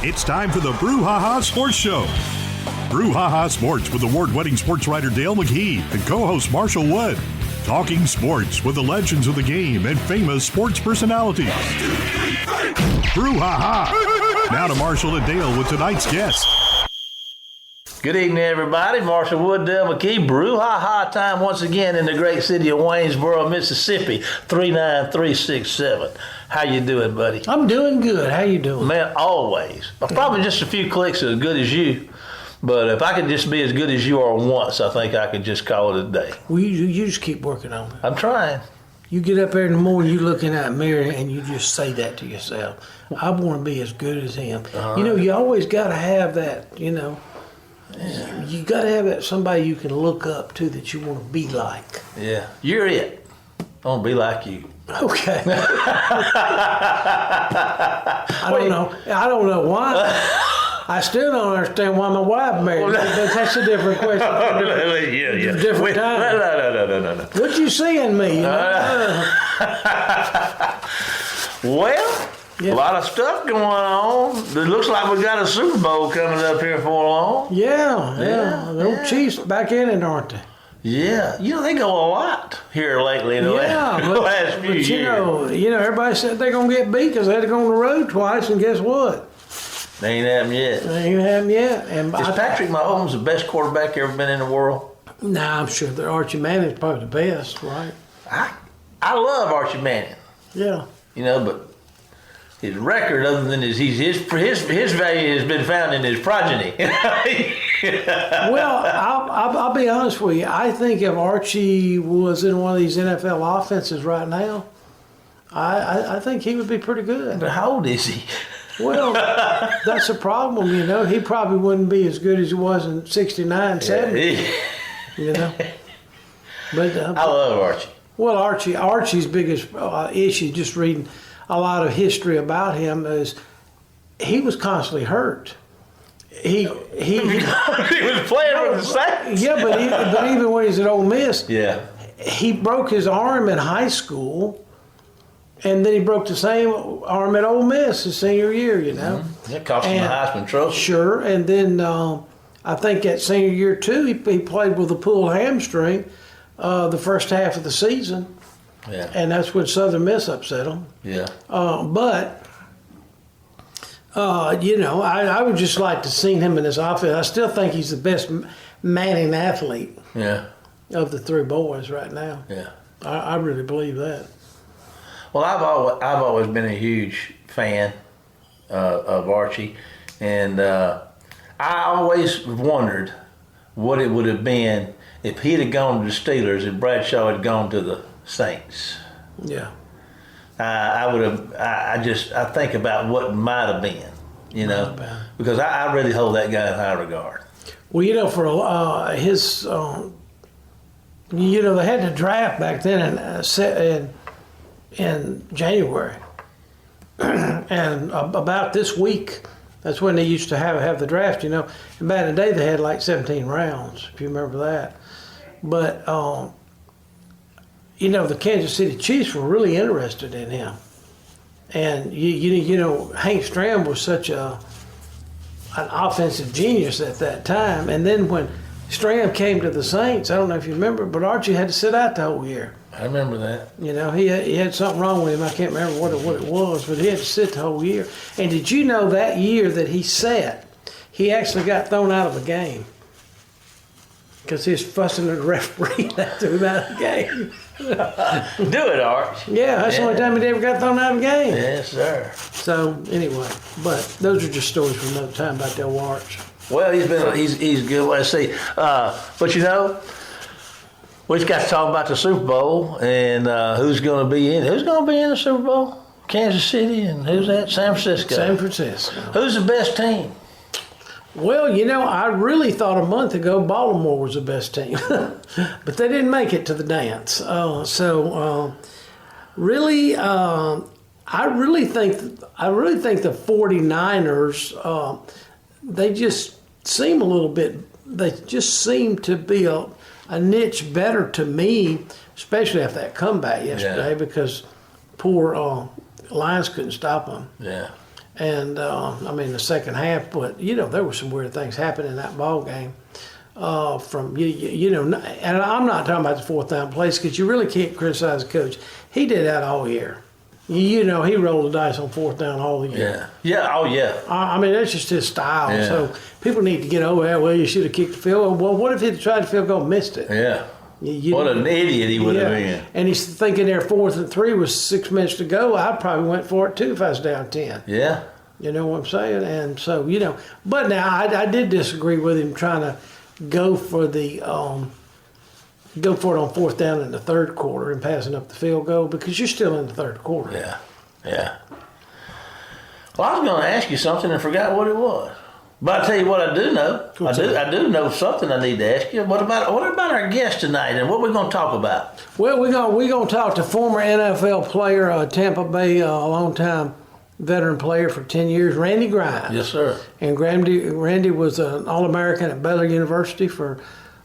It's time for the Brouhaha Sports Show. Brouhaha Sports with award-winning sports writer Dale McKee and co-host Marshall Wood. Talking sports with the legends of the game and famous sports personalities. Brouhaha! Now to Marshall and Dale with tonight's guest. Good evening, everybody. Marshall Wood, Dale McKee. Brouhaha time once again in the great city of Waynesboro, Mississippi. 39367. How you doing, buddy? I'm doing good. How you doing? Man, always. Probably just a few clicks as good as you. But if I could just be as good as you are once, I think I could just call it a day. Well, you just keep working on it. I'm trying. You get up there in the morning, you look in that mirror, and you just say that to yourself. I want to be as good as him. You know, you always got to have that, you know. Yeah. You got to have that somebody you can look up to that you want to be like. Yeah. You're it. I want to be like you. Okay. I don't know why. I still don't understand why my wife married me, but that's a different question. Yeah. Different time. No. What you see in me? You know? Well, yeah. A lot of stuff going on. It looks like we got a Super Bowl coming up here for long. Yeah. The Chiefs back in it, aren't they? Yeah, you know, they go a lot here lately in the last few years. You know, everybody said they're going to get beat because they had to go on the road twice, and guess what? They ain't happened yet. And is Patrick Mahomes the best quarterback ever been in the world? Nah, I'm sure that Archie Manning's probably the best, right? I love Archie Manning. Yeah. You know, but his record, other than his value has been found in his progeny. Well, I'll be honest with you. I think if Archie was in one of these NFL offenses right now, I think he would be pretty good. But how old is he? Well, that's a problem, you know. He probably wouldn't be as good as he was in 69, 70, you know. But I love Archie. Well, Archie's biggest issue, just reading a lot of history about him, is he was constantly hurt. He was playing with the Saints. Yeah, but even when he's at Ole Miss, he broke his arm in high school, and then he broke the same arm at Ole Miss his senior year. You know, that cost him the Heisman Trophy. Sure, and then I think that senior year too, he played with a pulled hamstring the first half of the season. Yeah. And that's when Southern Miss upset them. Yeah. You know, I would just like to see him in this offense. I still think he's the best Manning athlete of the three boys right now. Yeah. I really believe that. Well, I've always been a huge fan of Archie, and I always wondered what it would have been if he'd have gone to the Steelers and Bradshaw had gone to the Saints. Yeah. I think about what might have been, you know, because I really hold that guy in high regard. Well, you know, for his, you know, they had the draft back then in January, and about this week, that's when they used to have the draft, you know. And back in the day, they had like 17 rounds, if you remember that. But you know, the Kansas City Chiefs were really interested in him. And, you know, Hank Stram was such an offensive genius at that time. And then when Stram came to the Saints, I don't know if you remember, but Archie had to sit out the whole year. I remember that. You know, he had something wrong with him. I can't remember what it was, but he had to sit the whole year. And did you know that year that he sat, he actually got thrown out of a game? Because he was fussing at the referee that threw him out of the game. Do it, Arch. Yeah, that's the only time he ever got thrown out of a game. Yes, sir. So anyway, but those are just stories from another time about Del Arch. Well, he's good. Let's see. But you know, we just got to talk about the Super Bowl and who's going to be in the Super Bowl? Kansas City, and who's that? San Francisco. San Francisco. Who's the best team? Well, you know, I really thought a month ago Baltimore was the best team, but they didn't make it to the dance. Really, I really think the 49ers, they just seem a little bit. They just seem to be a niche better to me, especially after that comeback yesterday, because poor Lions couldn't stop them. Yeah. And the second half, but there were some weird things happening in that ball game. And I'm not talking about the fourth down plays because you really can't criticize the coach. He did that all year. He rolled the dice on fourth down all year. Yeah. Oh yeah. That's just his style. Yeah. So people need to get over that. Well, you should have kicked the field goal. Well, what if he tried to field goal and missed it? Yeah. What an idiot he would have been. And he's thinking there 4th and 3 with 6 minutes to go. I probably went for it too if I was down 10. Yeah. You know what I'm saying? And so, but now I did disagree with him trying to go for it on 4th down in the third quarter and passing up the field goal because you're still in the third quarter. Yeah. Well, I was going to ask you something and forgot what it was. But I tell you what I do know. I do know something I need to ask you. What about our guest tonight and what we're going to talk about? Well, we're going to talk to former NFL player, Tampa Bay, a long-time veteran player for 10 years, Randy Grimes. Yes, sir. And Randy was an All-American at Baylor University for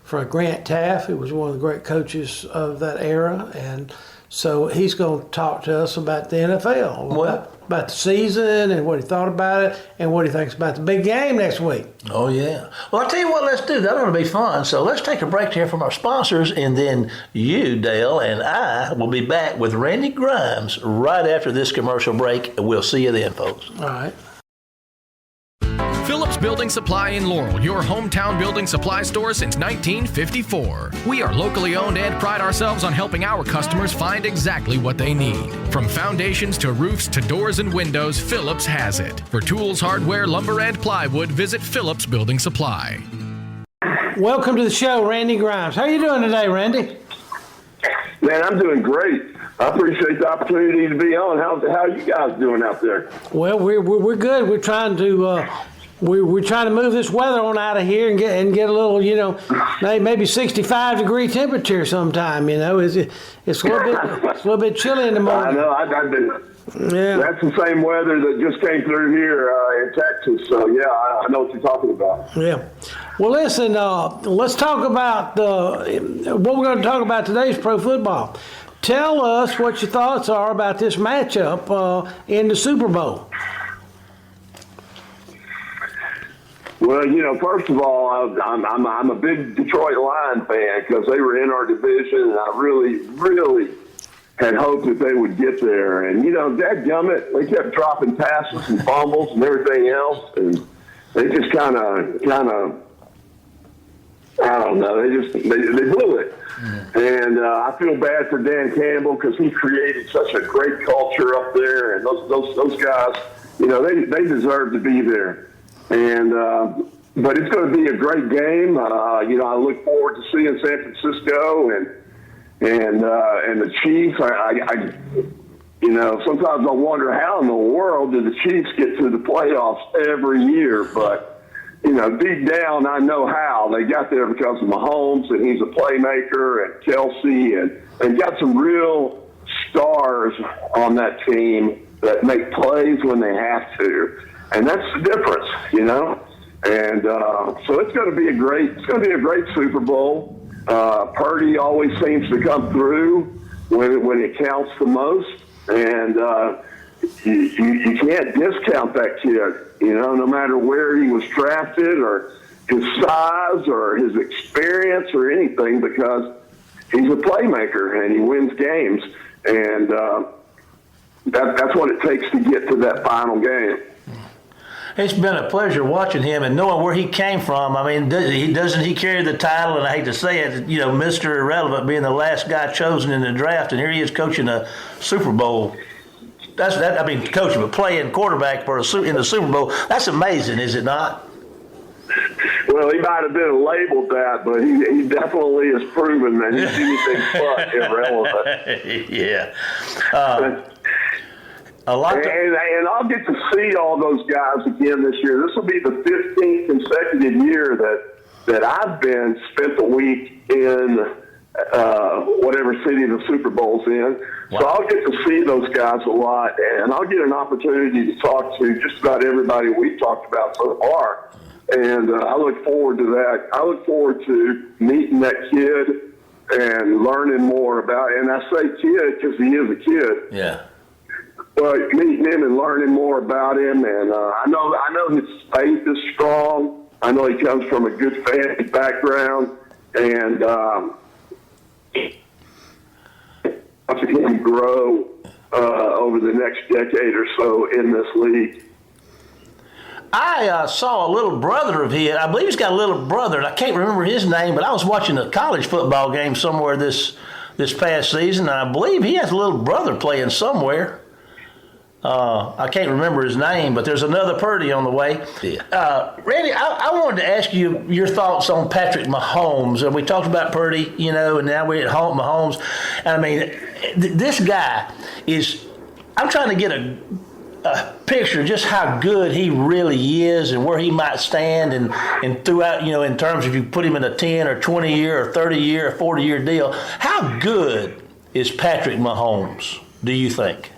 Grant Taft, who was one of the great coaches of that era. And so he's going to talk to us about the NFL, about the season and what he thought about it and what he thinks about the big game next week. Oh, yeah. Well, I'll tell you what, let's do. That ought to be fun. So let's take a break to hear from our sponsors, and then you, Dale, and I will be back with Randy Grimes right after this commercial break. We'll see you then, folks. All right. Phillips Building Supply in Laurel, your hometown building supply store since 1954. We are locally owned and pride ourselves on helping our customers find exactly what they need. From foundations to roofs to doors and windows, Phillips has it. For tools, hardware, lumber, and plywood, visit Phillips Building Supply. Welcome to the show, Randy Grimes. How are you doing today, Randy? Man, I'm doing great. I appreciate the opportunity to be on. How are you guys doing out there? Well, we're good. We're trying to we're trying to move this weather on out of here and get a little, maybe 65 degree temperature sometime. It's a little bit chilly in the morning. I know. I've been. Yeah. That's the same weather that just came through here in Texas. So yeah, I know what you're talking about. Yeah. Well, listen. Let's talk about what we're going to talk about today is pro football. Tell us what your thoughts are about this matchup in the Super Bowl. Well, first of all, I'm a big Detroit Lions fan because they were in our division, and I really, really had hoped that they would get there. And dadgummit, they kept dropping passes and fumbles and everything else, and they just kind of, I don't know, they blew it. And I feel bad for Dan Campbell because he created such a great culture up there, and those guys, they deserve to be there. And but it's going to be a great game. I look forward to seeing San Francisco and the Chiefs. Sometimes I wonder how in the world do the Chiefs get to the playoffs every year, but. Deep down, I know how. They got there because of Mahomes, and he's a playmaker, and Kelsey, and got some real stars on that team that make plays when they have to. And that's the difference, And so it's going to be a great Super Bowl. Purdy always seems to come through when it counts the most. And you can't discount that kid, no matter where he was drafted or his size or his experience or anything, because he's a playmaker and he wins games. And that's what it takes to get to that final game. It's been a pleasure watching him and knowing where he came from. I mean, doesn't he carry the title? And I hate to say it, Mr. Irrelevant, being the last guy chosen in the draft, and here he is coaching a Super Bowl. Coaching, but playing quarterback in the Super Bowl. That's amazing, is it not? Well, he might have been labeled that, but he definitely has proven that he's anything but irrelevant. Yeah. And I'll get to see all those guys again this year. This will be the 15th consecutive year that I've spent the week in whatever city the Super Bowl's in. Wow. So I'll get to see those guys a lot, and I'll get an opportunity to talk to just about everybody we've talked about so far. And I look forward to that. I look forward to meeting that kid and learning more about it. And I say kid because he is a kid. Yeah. Well, meeting him and learning more about him, and I know his faith is strong. I know he comes from a good family background, and watching him grow over the next decade or so in this league. I saw a little brother of his. I believe he's got a little brother, and I can't remember his name, but I was watching a college football game somewhere this past season, and I believe he has a little brother playing somewhere. I can't remember his name, but there's another Purdy on the way. Randy, I wanted to ask you your thoughts on Patrick Mahomes. We talked about Purdy, and now we're at Mahomes. I mean, this guy is – I'm trying to get a picture of just how good he really is and where he might stand and throughout, in terms of you put him in a 10 or 20 year or 30 year or 40 year deal. How good is Patrick Mahomes, do you think?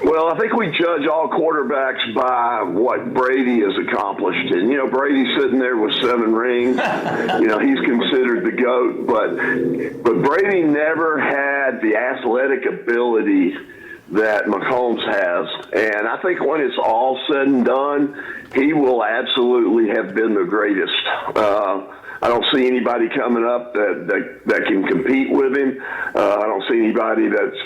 Well, I think we judge all quarterbacks by what Brady has accomplished. And, Brady's sitting there with 7 rings. He's considered the GOAT. But Brady never had the athletic ability that Mahomes has. And I think when it's all said and done, he will absolutely have been the greatest. I don't see anybody coming up that can compete with him. I don't see anybody that's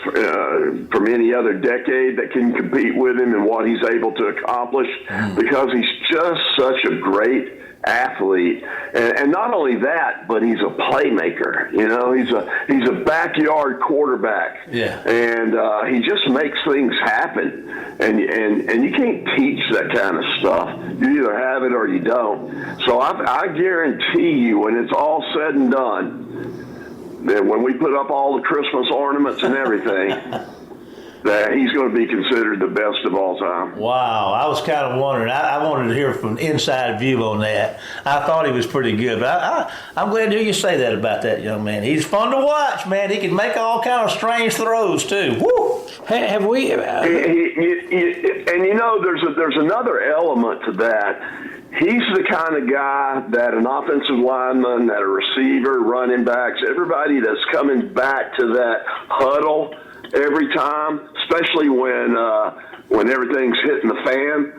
from any other decade that can compete with him and what he's able to accomplish, because he's just such a great athlete. And not only that, but he's a playmaker. He's a backyard quarterback. Yeah. And he just makes things happen. And you can't teach that kind of stuff. You either have it or you don't. So I guarantee you, when it's all said and done, then when we put up all the Christmas ornaments and everything, that he's going to be considered the best of all time. Wow, I was kind of wondering. I wanted to hear from an inside view on that. I thought he was pretty good, but I'm glad to hear you say that about that young man. He's fun to watch, man. He can make all kind of strange throws too. Woo! Have we? There's another element to that. He's the kind of guy that an offensive lineman, that a receiver, running backs, everybody that's coming back to that huddle every time, especially when everything's hitting the fan,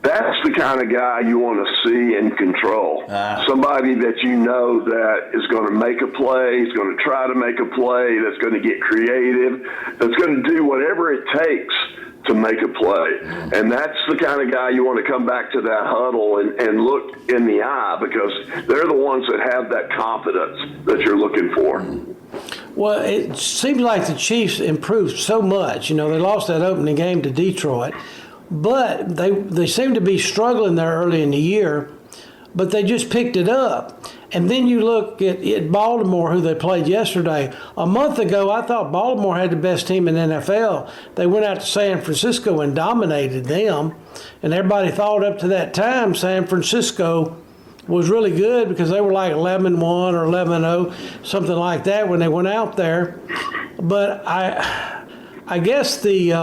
that's the kind of guy you want to see in control. Somebody that that is going to make a play, is going to try to make a play, that's going to get creative, that's going to do whatever it takes to make a play. And that's the kind of guy you want to come back to that huddle and look in the eye, because they're the ones that have that confidence that you're looking for. Well, it seems like the Chiefs improved so much. They lost that opening game to Detroit, but they seem to be struggling there early in the year, but they just picked it up. And then you look at Baltimore, who they played yesterday. A month ago, I thought Baltimore had the best team in the NFL. They went out to San Francisco and dominated them, and everybody thought up to that time San Francisco was really good because they were like 11-1 or 11-0, something like that when they went out there. But I guess the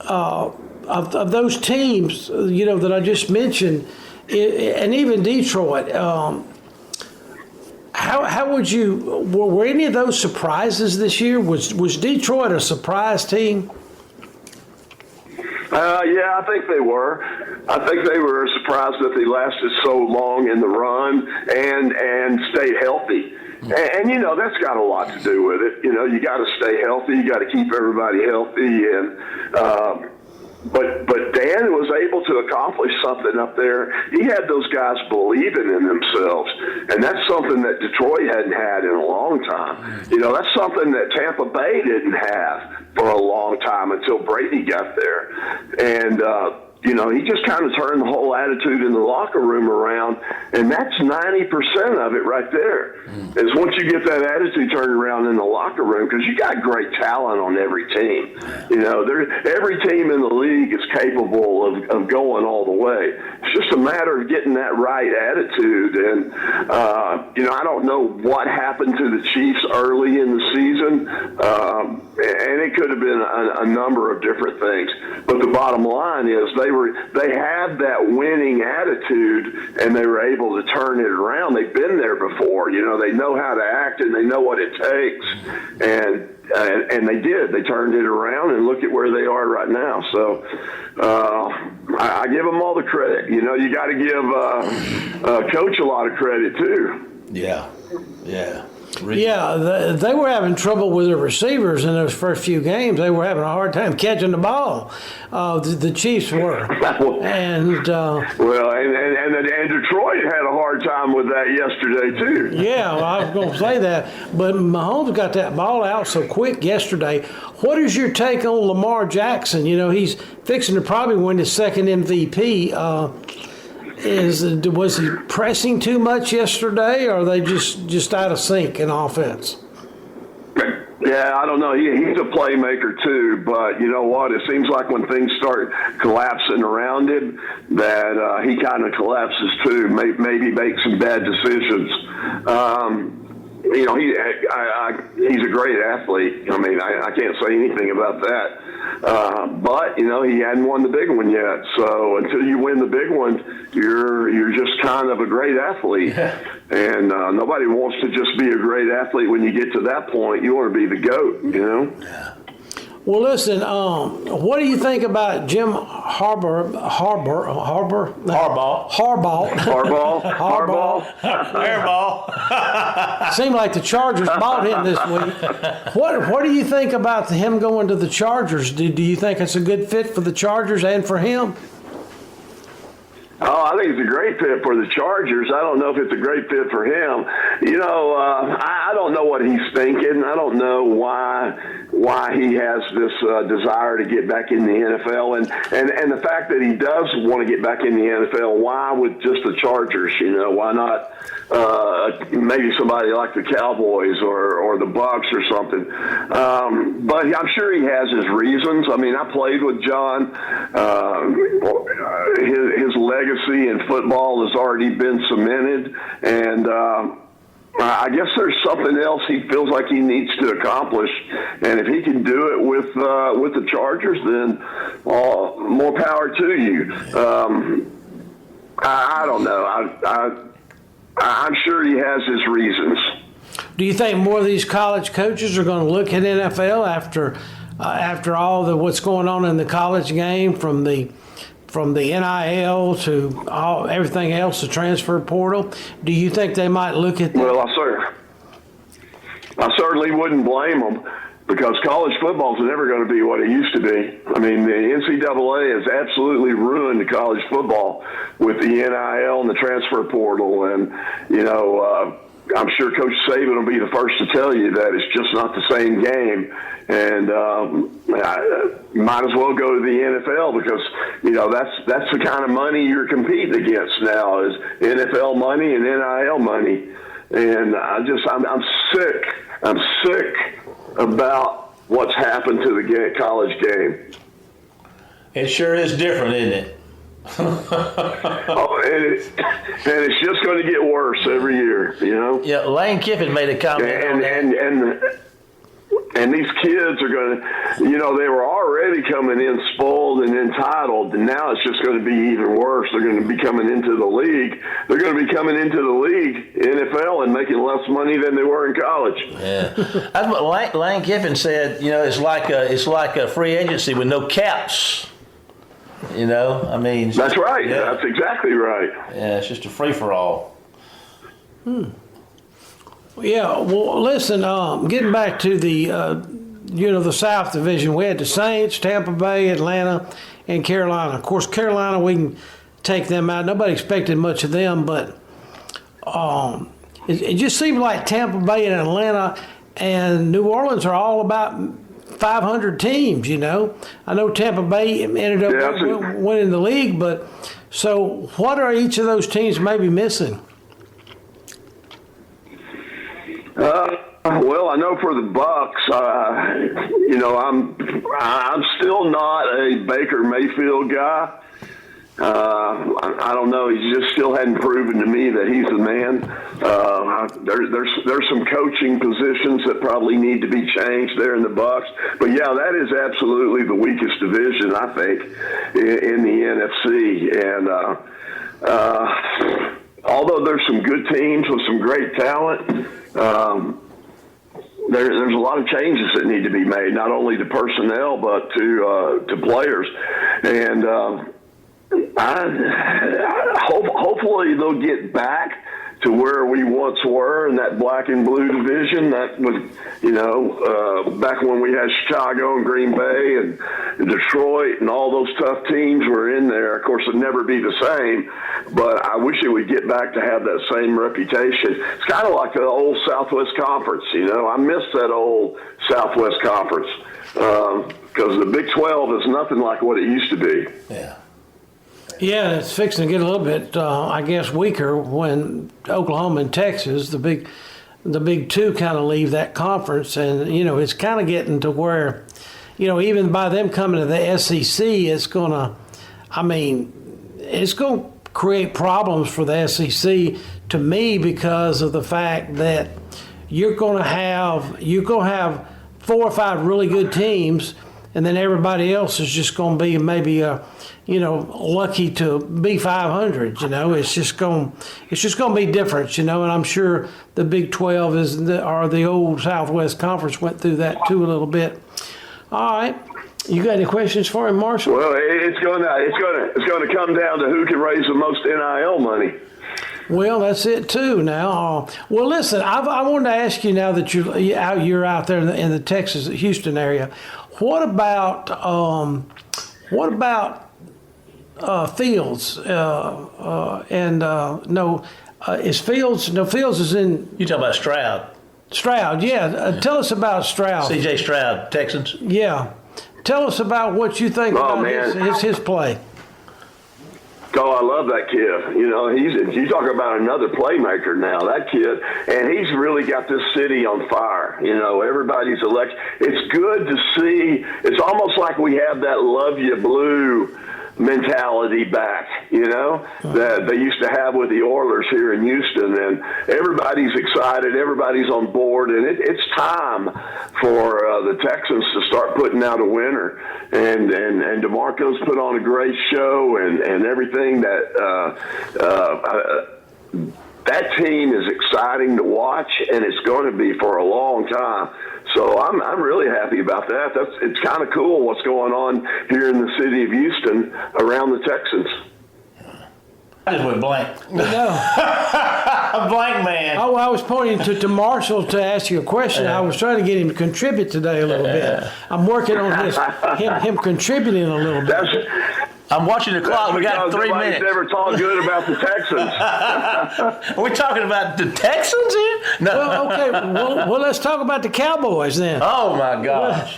of those teams, that I just mentioned, and even Detroit, how would you? Were any of those surprises this year? Was Detroit a surprise team? Yeah, I think they were. I think they were surprised that they lasted so long in the run and stayed healthy. And that's got a lot to do with it. You got to stay healthy. You got to keep everybody healthy. And but Dan was able to accomplish something up there. He had those guys believing in themselves, and that's something that Detroit hadn't had in a long time. That's something that Tampa Bay didn't have for a long time until Brady got there. And he just kind of turned the whole attitude in the locker room around, and that's 90% of it right there. Is once you get that attitude turned around in the locker room, because you got great talent on every team. Every team in the league is capable of going all the way. It's just a matter of getting that right attitude. And I don't know what happened to the Chiefs early in the season. and it could have been a number of different things. But the bottom line is they had that winning attitude, and they were able to turn it around. They've been there before. They know how to act, and they know what it takes. And they did. They turned it around, and look at where they are right now. So I give them all the credit. You got to give Coach a lot of credit too. Yeah. Yeah, they were having trouble with their receivers in those first few games. They were having a hard time catching the ball. The Chiefs were, and Detroit had a hard time with that yesterday too. Yeah, well, I was going to say that, but Mahomes got that ball out so quick yesterday. What is your take on Lamar Jackson? He's fixing to probably win his second MVP. Was he pressing too much yesterday, or are they just out of sync in offense? Yeah, I don't know. He's a playmaker too, but you know what? It seems like when things start collapsing around him, that he kind of collapses too. Maybe makes some bad decisions. He's a great athlete. I mean, I can't say anything about that. But he hadn't won the big one yet. So until you win the big one, you're just kind of a great athlete. Yeah. And nobody wants to just be a great athlete. When you get to that point, you want to be the GOAT. Yeah. Well, listen. What do you think about Jim Harbaugh? Seemed like the Chargers bought him this week. What do you think about him going to the Chargers? Do you think it's a good fit for the Chargers and for him? Oh, I think it's a great fit for the Chargers. I don't know if it's a great fit for him. I don't know what he's thinking. I don't know why he has this desire to get back in the NFL, and the fact that he does want to get back in the NFL. Why with just the Chargers? Why not maybe somebody like the Cowboys or the Bucs or something? But I'm sure he has his reasons. I mean, I played with John. His legacy in football has already been cemented, and I guess there's something else he feels like he needs to accomplish, and if he can do it with the Chargers, then more power to you. I don't know. I'm sure he has his reasons. Do you think more of these college coaches are going to look at NFL after all what's going on in the college game, from the NIL to everything else, the transfer portal? Do you think they might look at that? Well, I certainly wouldn't blame them, because college football is never going to be what it used to be. I mean, the NCAA has absolutely ruined college football with the NIL and the transfer portal. And, I'm sure Coach Saban will be the first to tell you that it's just not the same game. And might as well go to the NFL, because, that's the kind of money you're competing against now, is NFL money and NIL money. And I'm sick. I'm sick about what's happened to the college game. It sure is different, isn't it? And it's just going to get worse every year, Yeah, Lane Kiffin made a comment on that. And these kids are going to, they were already coming in spoiled and entitled, and now it's just going to be even worse. They're going to be coming into the league. They're going to be coming into the league, NFL, and making less money than they were in college. Yeah, that's what Lane Kiffin said. It's like a free agency with no caps. I mean. That's right. Yeah. That's exactly right. Yeah, it's just a free for all. Yeah, well, listen, getting back to the South Division, we had the Saints, Tampa Bay, Atlanta, and Carolina. Of course, Carolina, we can take them out. Nobody expected much of them, but it just seemed like Tampa Bay and Atlanta and New Orleans are all about 500 teams, I know Tampa Bay ended up winning the league, but so what are each of those teams maybe missing? Well, I know for the Bucs, I'm still not a Baker Mayfield guy, I don't know. He just still hadn't proven to me that he's the man. There's some coaching positions that probably need to be changed there in the Bucs. But yeah, that is absolutely the weakest division, I think, in the NFC. And although there's some good teams with some great talent, there's a lot of changes that need to be made, not only to personnel but to players. And hopefully they'll get back to where we once were in that black and blue division. That was, back when we had Chicago and Green Bay and Detroit and all those tough teams were in there. Of course, it'd never be the same, but I wish it would get back to have that same reputation. It's kind of like the old Southwest Conference. I miss that old Southwest Conference because the Big 12 is nothing like what it used to be. Yeah. Yeah, it's fixing to get a little bit, I guess, weaker when Oklahoma and Texas, the big two, kind of leave that conference, and it's kind of getting to where, even by them coming to the SEC, it's going to create problems for the SEC to me because of the fact that you're going to have 4 or 5 really good teams, and then everybody else is just going to be maybe lucky to be 500. It's just going to be different. And I'm sure the Big 12 or the old Southwest Conference went through that too a little bit. All right, you got any questions for him, Marshall? Well, it's going to come down to who can raise the most NIL money. Well, that's it too. Now, well, listen, I wanted to ask you now that you're out there in the Texas, Houston area. What about Fields? Is Fields? No, Fields is in. You talking about Stroud? Stroud, yeah. Tell us about Stroud. C.J. Stroud, Texans. Yeah. Tell us about what you think about his play. Oh, I love that kid. You talk about another playmaker now, that kid, and he's really got this city on fire. Everybody's elected. It's good to see. It's almost like we have that love you blue mentality back, that they used to have with the Oilers here in Houston, and everybody's excited, everybody's on board, and it's time for the Texans to start putting out a winner. And DeMarco's put on a great show, and everything that team is exciting to watch, and it's going to be for a long time. So I'm really happy about that. It's kind of cool what's going on here in the city of Houston around the Texans. I just went blank. No. A blank man. Oh, I was pointing to Marshall to ask you a question. I was trying to get him to contribute today a little bit. I'm working on him contributing a little bit. I'm watching the clock. We got 3 minutes. Never talked good about the Texans. Are we talking about the Texans here? No. Well, okay. Well, let's talk about the Cowboys then. Oh my gosh.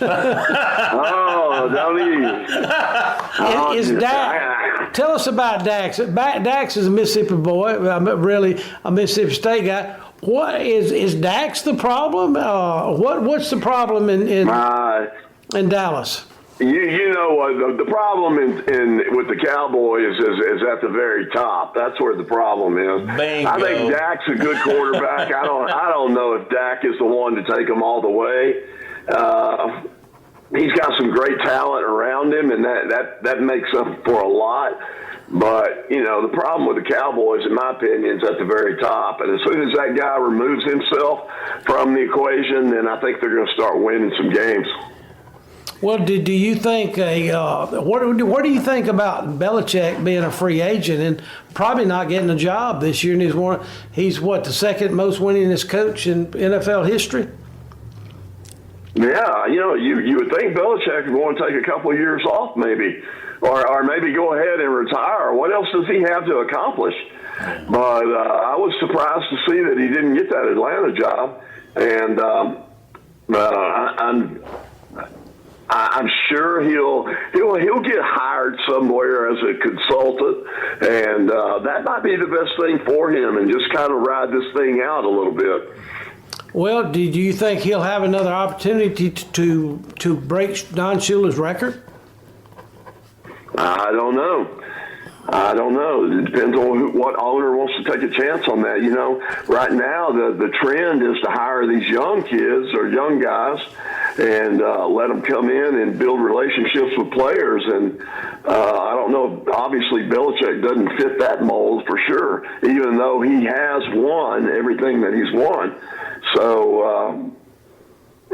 Don't Is Dak? Tell us about Dax. Dax is a Mississippi boy. Really a Mississippi State guy. What is Dax the problem? What's the problem in Dallas? The problem with the Cowboys is at the very top. That's where the problem is. Bingo. I think Dak's a good quarterback. I don't know if Dak is the one to take them all the way. He's got some great talent around him, and that makes up for a lot. But, the problem with the Cowboys, in my opinion, is at the very top. And as soon as that guy removes himself from the equation, then I think they're going to start winning some games. Well, do you think what do you think about Belichick being a free agent and probably not getting a job this year? And he's the second most winningest coach in NFL history? Yeah, you would think Belichick would want to take a couple of years off maybe, or maybe go ahead and retire. What else does he have to accomplish? But I was surprised to see that he didn't get that Atlanta job, and I'm sure he'll get hired somewhere as a consultant, and that might be the best thing for him, and just kind of ride this thing out a little bit. Well, do you think he'll have another opportunity to break Don Shula's record? I don't know. I don't know. It depends on what owner wants to take a chance on that. You know, right now the trend is to hire these young kids or young guys and let them come in and build relationships with players. And I don't know. Obviously, Belichick doesn't fit that mold for sure, even though he has won everything that he's won. So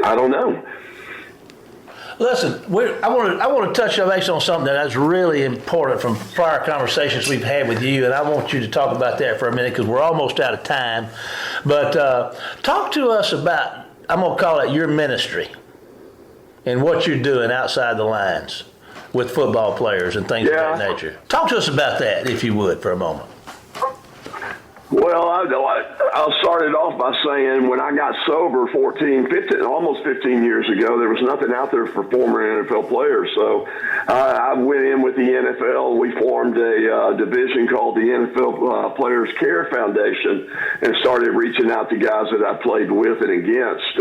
I don't know. Listen, I want to touch base on something that's really important from prior conversations we've had with you, and I want you to talk about that for a minute because we're almost out of time. But talk to us about, I'm going to call it your ministry and what you're doing outside the lines with football players and things of that nature. Talk to us about that, if you would, for a moment. Well, I'll start it off by saying when I got sober 15, almost 15 years ago, there was nothing out there for former NFL players. So I went in with the NFL. We formed a division called the NFL Players Care Foundation and started reaching out to guys that I played with and against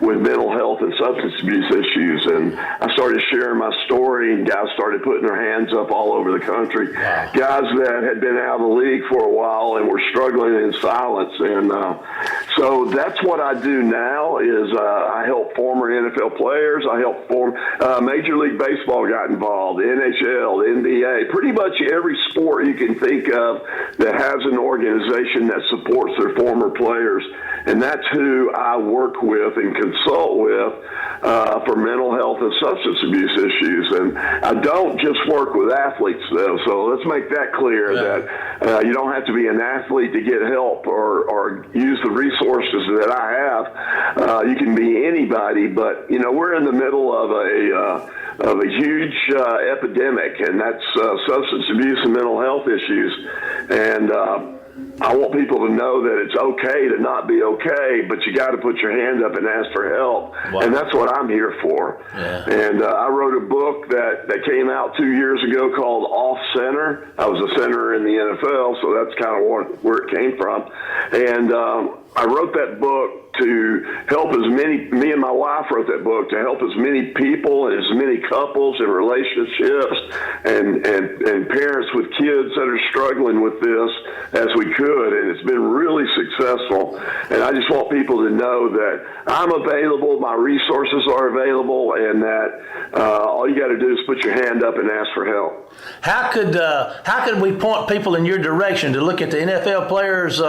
with mental health and substance abuse issues. And I started sharing my story, and guys started putting their hands up all over the country. Wow. Guys that had been out of the league for a while and were struggling in silence. And so that's what I do now is I help former NFL players. I help Major League Baseball got involved, NHL, NBA, pretty much every sport you can think of that has an organization that supports their former players. And that's who I work with and consult with for mental health and substance abuse issues. And I don't just work with athletes, though. So let's make that clear that you don't have to be an athlete to get help or use the resources that I have. You can be anybody, but you know we're in the middle of a huge epidemic, and that's substance abuse and mental health issues. And I want people to know that it's okay to not be okay, but you got to put your hand up and ask for help. Wow. And that's what I'm here for. Yeah. And I wrote a book that came out 2 years ago called Off Center. I was a center in the NFL, so that's kind of where it came from. And I wrote that book to help me and my wife wrote that book to help as many people and as many couples and relationships and parents with kids that are struggling with this as we could. And it's been really successful. And I just want people to know that I'm available, my resources are available, and that all you got to do is put your hand up and ask for help. How could we point people in your direction to look at the NFL Players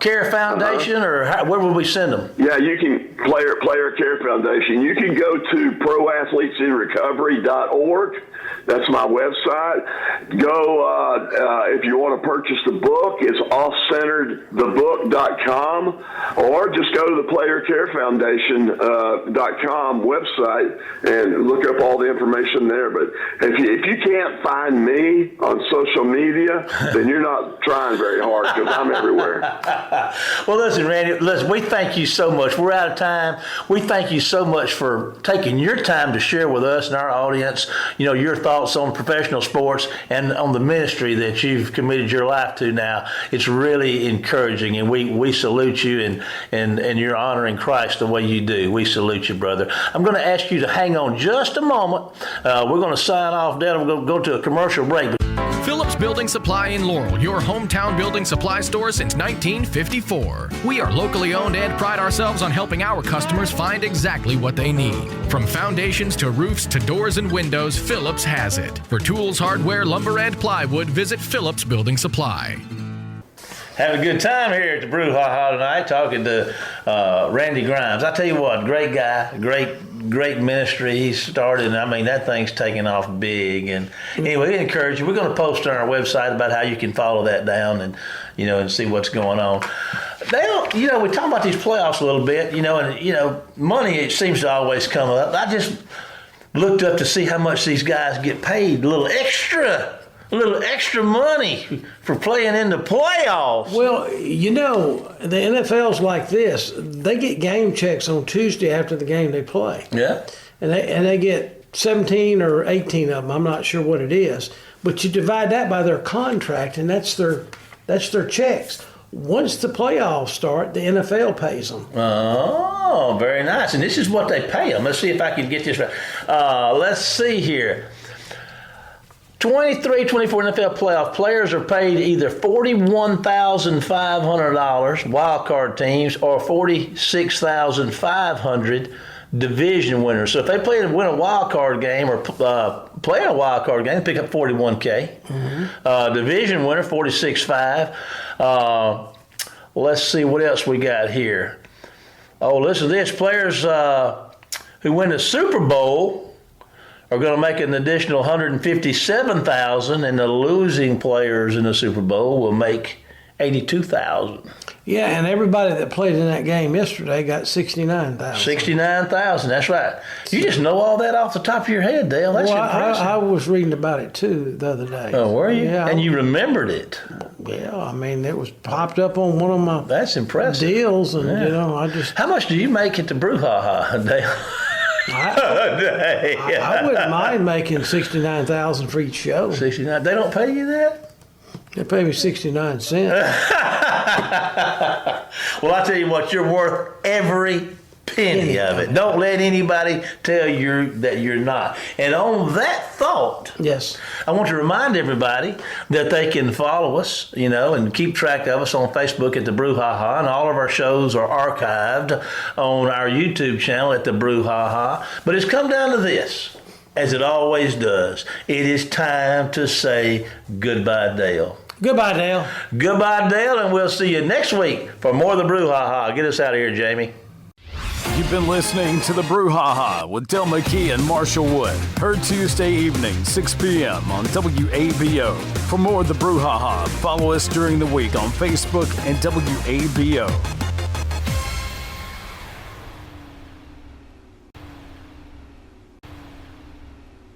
Care Foundation, or where would we send them? Yeah, you can Player Care Foundation. You can go to proathletesinrecovery.org. That's my website. Go if you want to purchase the book. It's offcenteredthebook.com, or just go to the playercarefoundation.com website and look up all the information there. But if you can't find me on social media, then you're not trying very hard because I'm everywhere. Well, listen, Randy, we thank you so much. We're out of time. We thank you so much for taking your time to share with us and our audience, your thoughts on professional sports and on the ministry that you've committed your life to now. It's really encouraging, and we salute you and you're honoring Christ the way you do. We salute you, brother. I'm going to ask you to hang on just a moment. We're going to sign off, Dad. We're going to go to a commercial break. Phillips Building Supply in Laurel, your hometown building supply store since 1954. We are locally owned and pride ourselves on helping our customers find exactly what they need. From foundations to roofs to doors and windows, Phillips has it. For tools, hardware, lumber, and plywood, visit Phillips Building Supply. Having a good time here at the Brouhaha tonight, talking to Randy Grimes. I tell you what, great guy, great ministry he started. And I mean, that thing's taking off big. And anyway, we encourage you. We're going to post on our website about how you can follow that down and and see what's going on. Dale, we talk about these playoffs a little bit, and money, it seems to always come up. I just looked up to see how much these guys get paid, a little extra money for playing in the playoffs. Well, the NFL's like this. They get game checks on Tuesday after the game they play. Yeah. And they get 17 or 18 of them. I'm not sure what it is. But you divide that by their contract, and that's their checks. Once the playoffs start, the NFL pays them. Oh, very nice. And this is what they pay them. Let's see if I can get this right. Let's see here. 23, 24 NFL playoff players are paid either $41,500 wild card teams or $46,500 division winners. So if they win a wild card game or play in a wild card game, pick up $41K. Mm-hmm. Division winner $46,500. Let's see what else we got here. Oh, listen to this. Players who win the Super Bowl are going to make an additional $157,000, and the losing players in the Super Bowl will make $82,000. Yeah, and everybody that played in that game yesterday got $69,000. $69,000. That's right. You just know all that off the top of your head, Dale. That's impressive. I was reading about it too the other day. Oh, were you? Yeah, and you remembered it. Yeah, I mean, it was popped up on one of my That's impressive. deals, and I just. How much do you make at the Brouhaha, Dale? I wouldn't mind making $69,000 for each show. 69. They don't pay you that? They pay me 69 cents. Well, I tell you what, you're worth every penny of it. Don't let anybody tell you that you're not. And on that thought, yes, I want to remind everybody that they can follow us, and keep track of us on Facebook at the Brouhaha, and all of our shows are archived on our YouTube channel at the Brouhaha. But it's come down to this, as it always does. It is time to say goodbye, Dale. Goodbye, Dale. Goodbye, Dale, and we'll see you next week for more of the Brouhaha. Get us out of here, Jamie. You've been listening to the Brouhaha with Dale McKee and Marshall Wood. Heard Tuesday evening, 6 p.m. on WABO. For more of the Brouhaha, follow us during the week on Facebook and WABO.